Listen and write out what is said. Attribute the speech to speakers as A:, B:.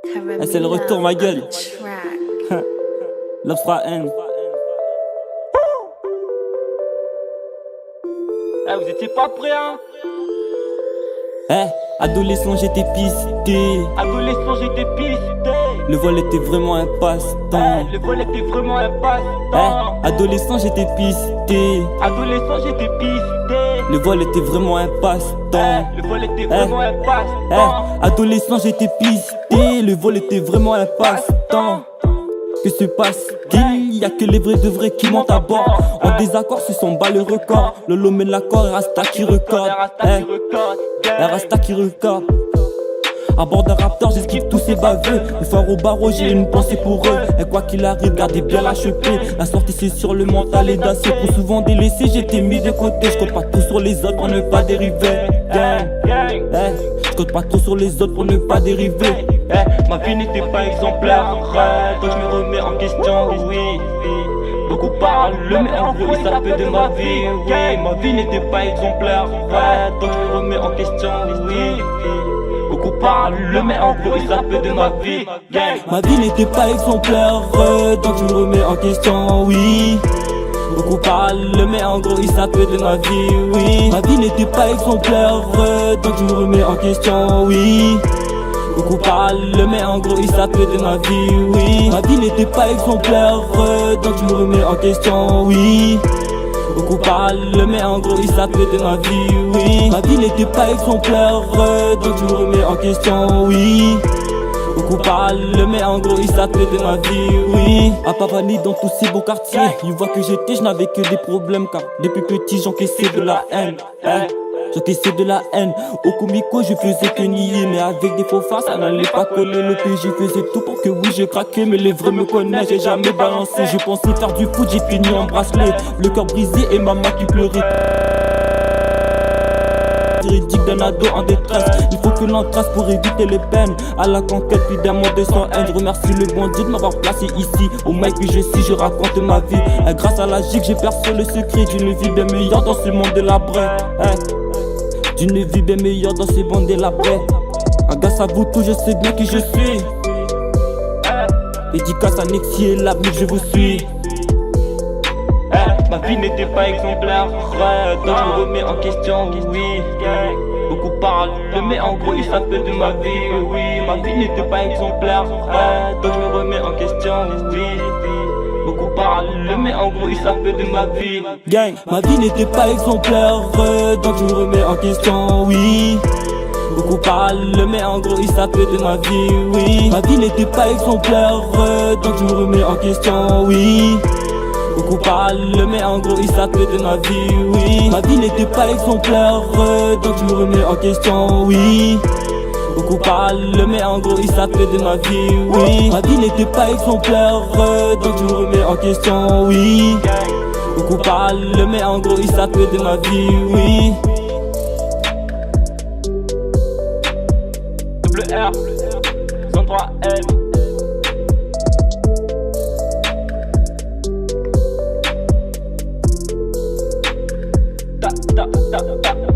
A: Eh, c'est le retour, ma gueule. Love sera N.
B: Eh, vous étiez pas prêts, hein?
A: Eh, adolescent, j'étais pisté.
B: Adolescent, j'étais pisté.
A: Le vol était vraiment un passe-temps.
B: Le vol était vraiment un passe-temps.
A: Eh, adolescent, j'étais pisté.
B: Adolescent, j'étais pisté.
A: Le vol était vraiment un passe-temps.
B: Le vol était vraiment un passe-temps.
A: Adolescent, j'étais pisté. Le vol était vraiment un passe-temps. Que se passe-t-il? Y'a que les vrais de vrais qui montent à bord. En désaccord, ce sont bas le record. Lolo mène l'accord, Rasta qui recorde. Rasta qui recorde. À bord d'un raptor, j'esquive tous ces baveux. Le phare au barreau, j'ai une pensée pour eux. Et quoi qu'il arrive, gardez bien la chepée. La sortie c'est sur le mental et d'acier. Trop souvent délaissé, j'étais mis de côté. Je compte pas trop sur les autres pour ne pas dériver. Je compte pas trop sur les autres pour ne pas dériver.
B: Ma vie n'était pas exemplaire, donc je me remets en question, oui. Beaucoup parlent, mais en gros ils savent de ma vie, oui. Ma vie n'était pas exemplaire, donc je me remets en question, oui. Beaucoup parlent, mais en gros ils savent de ma vie,
A: Ma vie n'était pas exemplaire, donc je me remets en question, oui. Beaucoup parlent, mais en gros ils savent de ma vie, oui. Ma vie n'était pas exemplaire, donc je me remets en question, oui. Beaucoup parlent, mais en gros ils savent de ma vie, oui. Ma vie n'était pas exemplaire, donc je me remets en question, oui. Beaucoup parlent, mais en gros ils savent de ma vie, oui. Ma vie n'était pas exemplaire, donc je me remets en question, oui. Beaucoup parlent, mais en gros ils savent de ma vie, oui. À Pavani dans tous ces beaux quartiers, ils voient que j'étais, je n'avais que des problèmes. Car depuis petit j'encaissais de la haine, j'encaissais de la haine. Au comico je faisais que nier, mais avec des faux farces ça n'allait pas coller. Le PJ faisait tout pour que oui j'ai craqué, mais les vrais me connaissent, j'ai jamais balancé. Je pensais faire du foot, j'ai fini en bracelet. Le cœur brisé et maman qui pleurait. Juridique d'un ado en détresse. Il faut que l'on trace pour éviter les peines. À la conquête puis d'un monde sans haine. Je remercie le bon Dieu de m'avoir placé ici. Au mic que je suis, je raconte ma vie. Et grâce à la gigue j'ai percé le secret d'une vie bien meilleure dans ce monde délabré. D'une vie bien meilleure dans ce monde délabré. Grâce à vous tous je sais bien qui je suis. Dédicace à Nexi et l'avenir je vous suis.
B: Ma vie n'était pas exemplaire, donc je me remets en question, oui. Beaucoup parlent, mais en gros ils savent de ma vie, oui. Ma vie n'était pas exemplaire, donc je me remets en question, oui. Beaucoup parlent, mais en gros ils savent de ma vie.
A: Gang, ma vie n'était pas exemplaire, donc je me remets en question, oui. Beaucoup parlent, mais en gros ils savent de ma vie, oui. Ma vie n'était pas exemplaire, donc je me remets en question, oui. Beaucoup parlent, mais en gros ils savent de ma vie, oui. Ma vie n'était pas exemplaire, donc je me remets en question, oui. Beaucoup parlent, mais en gros ils savent de ma vie, oui. Ma vie n'était pas exemplaire, donc je me remets en question, oui. Beaucoup parlent, mais en gros ils savent de ma vie, oui.
B: Double R, 103 L. Ta ta ta ta.